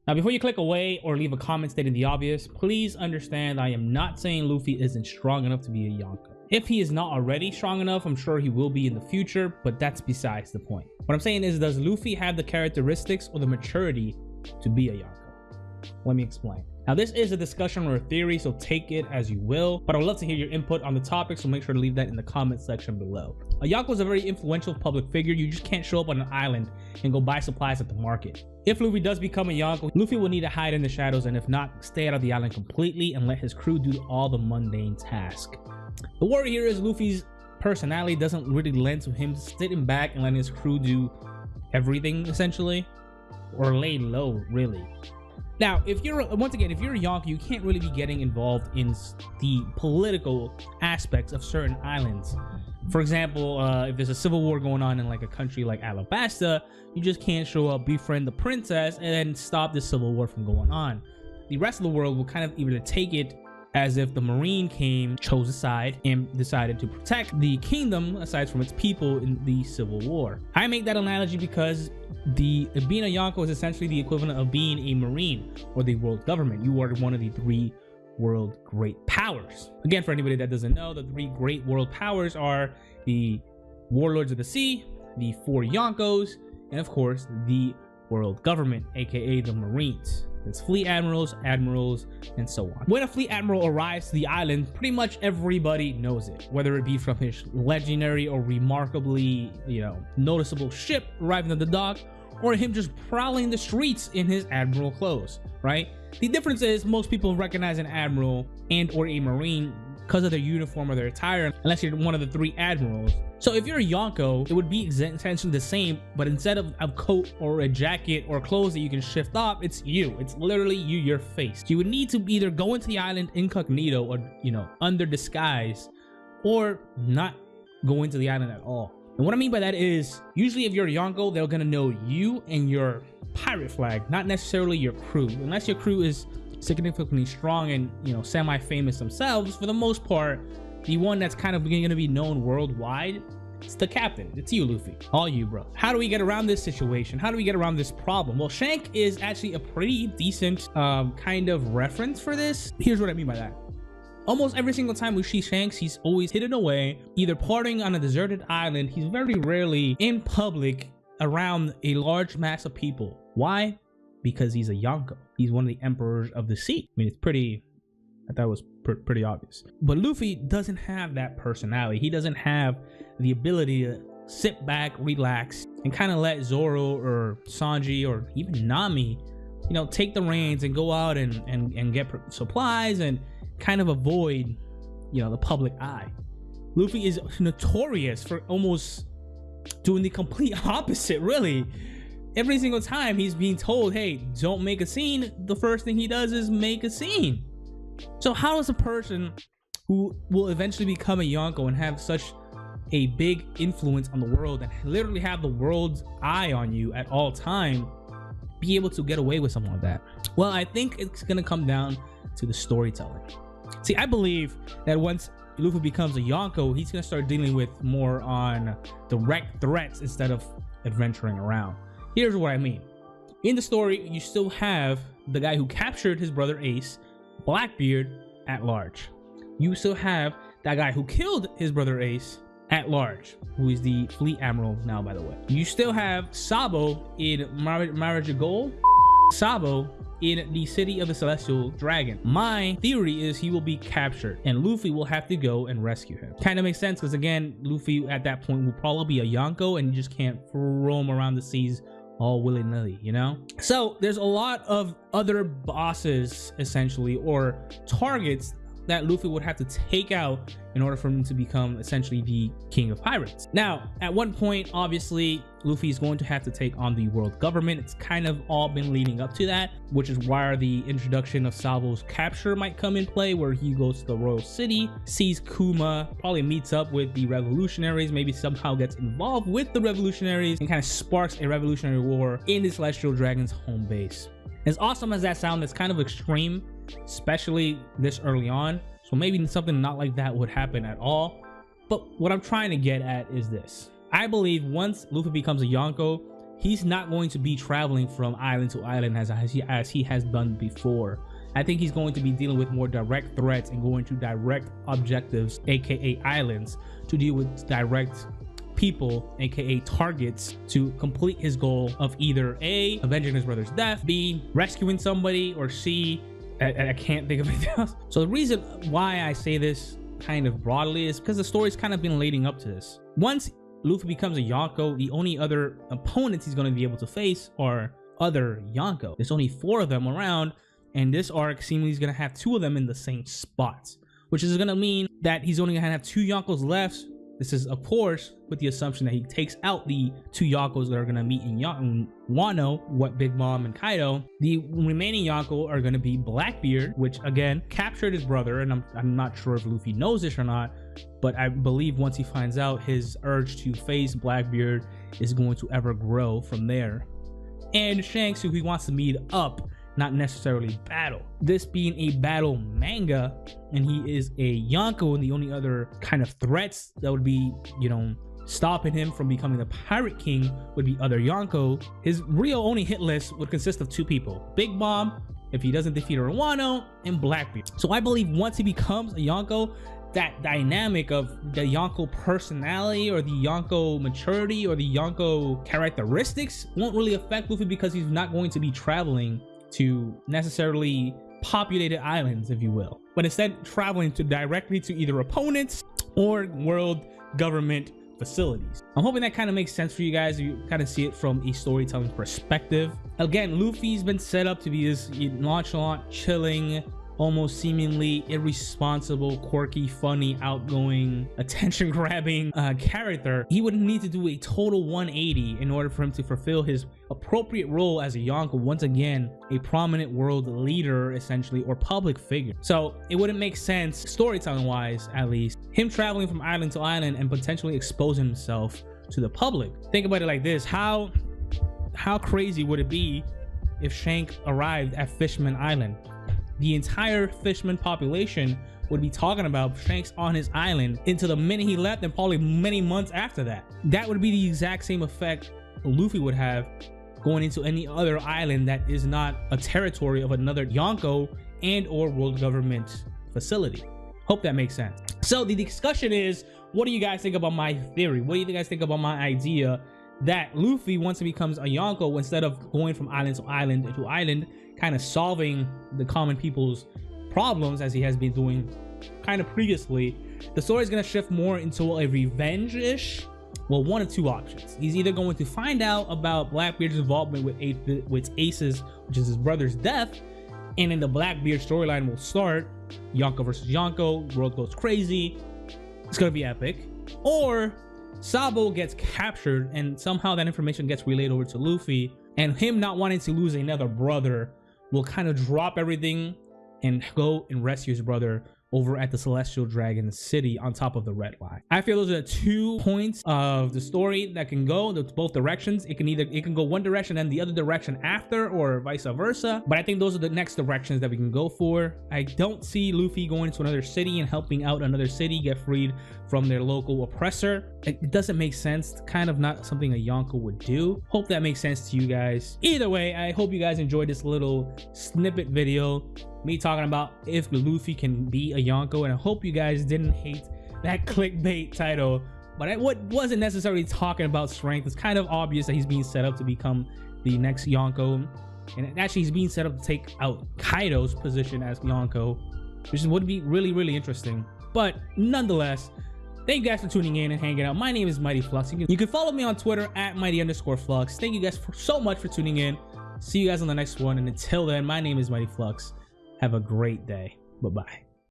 Now, before you click away or leave a comment stating the obvious, please understand I am not saying Luffy isn't strong enough to be a Yonko. If he is not already strong enough, I'm sure he will be in the future, but that's besides the point. What I'm saying is, does Luffy have the characteristics or the maturity to be a Yonko? Let me explain. Now, this is a discussion or a theory, so take it as you will, but I would love to hear your input on the topic, so make sure to leave that in the comment section below. A Yonko is a very influential public figure. You just can't show up on an island and go buy supplies at the market. If Luffy does become a Yonko, Luffy will need to hide in the shadows, and if not, stay out of the island completely and let his crew do all the mundane tasks. The worry here is Luffy's personality doesn't really lend to him sitting back and letting his crew do everything, essentially, or lay low, really. Now, if you're a Yonko, you can't really be getting involved in the political aspects of certain islands. For example, if there's a civil war going on in like a country like Alabasta, you just can't show up, befriend the princess, and then stop the civil war from going on. The rest of the world will kind of either take it as if the Marine came, chose a side, and decided to protect the kingdom aside from its people in the Civil War. I make that analogy because being a Yonko is essentially the equivalent of being a Marine or the world government. You are one of the 3 world great powers. Again, for anybody that doesn't know, the 3 great world powers are the Warlords of the Sea, the 4 Yonkos, and of course, the world government, aka the Marines. There's fleet admirals, and so on. When a fleet admiral arrives to the island, pretty much everybody knows it, whether it be from his legendary or remarkably, noticeable ship arriving at the dock, or him just prowling the streets in his admiral clothes, right? The difference is most people recognize an admiral and or a Marine because of their uniform or their attire, unless you're one of the 3 admirals. So if you're a Yonko, it would be essentially the same, but instead of a coat or a jacket or clothes that you can shift off, it's you. It's literally you, your face. You would need to either go into the island incognito or, under disguise, or not go into the island at all. And what I mean by that is, usually if you're a Yonko, they're gonna know you and your pirate flag, not necessarily your crew. Unless your crew is significantly strong and semi-famous themselves, for the most part, the one that's kind of going to be known worldwide, it's the captain. It's you, Luffy. All you, bro. How do we get around this situation? How do we get around this problem? Well, Shank is actually a pretty decent kind of reference for this. Here's what I mean by that. Almost every single time we see Shanks, he's always hidden away, either partying on a deserted island. He's very rarely in public around a large mass of people. Why? Because he's a Yonko. He's one of the emperors of the sea. I mean, I thought it was pretty obvious. But Luffy doesn't have that personality. He doesn't have the ability to sit back, relax, and kind of let Zoro or Sanji or even Nami, take the reins and go out and get supplies and kind of avoid, the public eye. Luffy is notorious for almost doing the complete opposite, really. Every single time he's being told, hey, don't make a scene, the first thing he does is make a scene. So how does a person who will eventually become a Yonko and have such a big influence on the world and literally have the world's eye on you at all time be able to get away with something like that? Well, I think it's gonna come down to the storytelling. See, I believe that once Luffy becomes a Yonko, he's gonna start dealing with more on direct threats instead of adventuring around. Here's what I mean. In the story, you still have the guy who captured his brother Ace, Blackbeard, at large. You still have that guy who killed his brother Ace at large, who is the fleet admiral now, by the way. You still have Sabo in Marajigol, Sabo in the city of the Celestial Dragon. My theory is he will be captured and Luffy will have to go and rescue him. Kind of makes sense because, again, Luffy at that point will probably be a Yonko and you just can't roam around the seas all willy-nilly, So there's a lot of other bosses, essentially, or targets that Luffy would have to take out in order for him to become essentially the king of pirates. Now, at one point, obviously, Luffy is going to have to take on the world government. It's kind of all been leading up to that, which is why the introduction of Sabo's capture might come in play, where he goes to the royal city, sees Kuma, probably meets up with the revolutionaries, maybe somehow gets involved with the revolutionaries and kind of sparks a revolutionary war in the Celestial Dragon's home base. As awesome as that sounds, it's kind of extreme, especially this early on. So maybe something not like that would happen at all. But what I'm trying to get at is this. I believe once Luffy becomes a Yonko, he's not going to be traveling from island to island as he has done before. I think he's going to be dealing with more direct threats and going to direct objectives, aka islands, to deal with direct people, aka targets, to complete his goal of either A, avenging his brother's death, B, rescuing somebody, or C, I can't think of anything else. So the reason why I say this kind of broadly is because the story's kind of been leading up to this. Once Luffy becomes a Yonko, the only other opponents he's going to be able to face are other Yonko. There's only 4 of them around, and this arc seemingly is going to have 2 of them in the same spots, which is going to mean that he's only going to have 2 Yonkos left. This is, of course, with the assumption that he takes out the 2 Yonkos that are going to meet in Wano, what Big Mom and Kaido. The remaining Yonko are going to be Blackbeard, which again captured his brother, and I'm not sure if Luffy knows this or not, but I believe once he finds out, his urge to face Blackbeard is going to ever grow from there. And Shanks, who he wants to meet up, not necessarily battle. This being a battle manga, and he is a Yonko, and the only other kind of threats that would be, you know, stopping him from becoming the Pirate King would be other Yonko. His real only hit list would consist of 2 people: Big Mom, if he doesn't defeat Wano, and Blackbeard. So I believe once he becomes a Yonko, that dynamic of the Yonko personality or the Yonko maturity or the Yonko characteristics won't really affect Luffy, because he's not going to be traveling to necessarily populated islands, if you will, but instead traveling to directly to either opponents or world government facilities. I'm hoping that kind of makes sense for you guys. You kind of see it from a storytelling perspective. Again, Luffy's been set up to be this nonchalant, chilling, almost seemingly irresponsible, quirky, funny, outgoing, attention-grabbing character. He would need to do a total 180 in order for him to fulfill his appropriate role as a Yonko, once again a prominent world leader essentially, or public figure. So it wouldn't make sense, storytelling wise at least, him traveling from island to island and potentially exposing himself to the public. Think about it like this: how crazy would it be if Shank arrived at Fishman Island? The entire Fishman population would be talking about Shanks on his island into the minute he left, and probably many months after that. That would be the exact same effect Luffy would have going into any other island that is not a territory of another Yonko and or world government facility. Hope that makes sense. So the discussion is, what do you guys think about my theory? What do you guys think about my idea that Luffy, once he becomes a Yonko, instead of going from island to island, kind of solving the common people's problems as he has been doing kind of previously, the story is going to shift more into a revenge-ish, well, 1 of 2 options. He's either going to find out about Blackbeard's involvement with Ace's, which is his brother's death, and then the Blackbeard storyline will start. Yonko versus Yonko, world goes crazy, it's going to be epic. Or Sabo gets captured and somehow that information gets relayed over to Luffy, and him not wanting to lose another brother will kind of drop everything and go and rescue his brother over at the Celestial Dragon City on top of the Red Line. I feel those are the 2 points of the story that can go both directions. It can go one direction and the other direction after, or vice versa. But I think those are the next directions that we can go for. I don't see Luffy going to another city and helping out another city get freed from their local oppressor. It doesn't make sense. It's kind of not something a Yonko would do. Hope that makes sense to you guys. Either way, I hope you guys enjoyed this little snippet video, me talking about if Luffy can be a Yonko, and I hope you guys didn't hate that clickbait title. But I wasn't necessarily talking about strength. It's kind of obvious that he's being set up to become the next Yonko, and actually he's being set up to take out Kaido's position as Yonko, which would be really interesting. But nonetheless, thank you guys for tuning in and hanging out. My name is Mighty Flux. You can follow me on Twitter at Mighty_Flux. Thank you guys so much for tuning in. See you guys on the next one, and until then, my name is Mighty Flux. Have a great day. Bye-bye.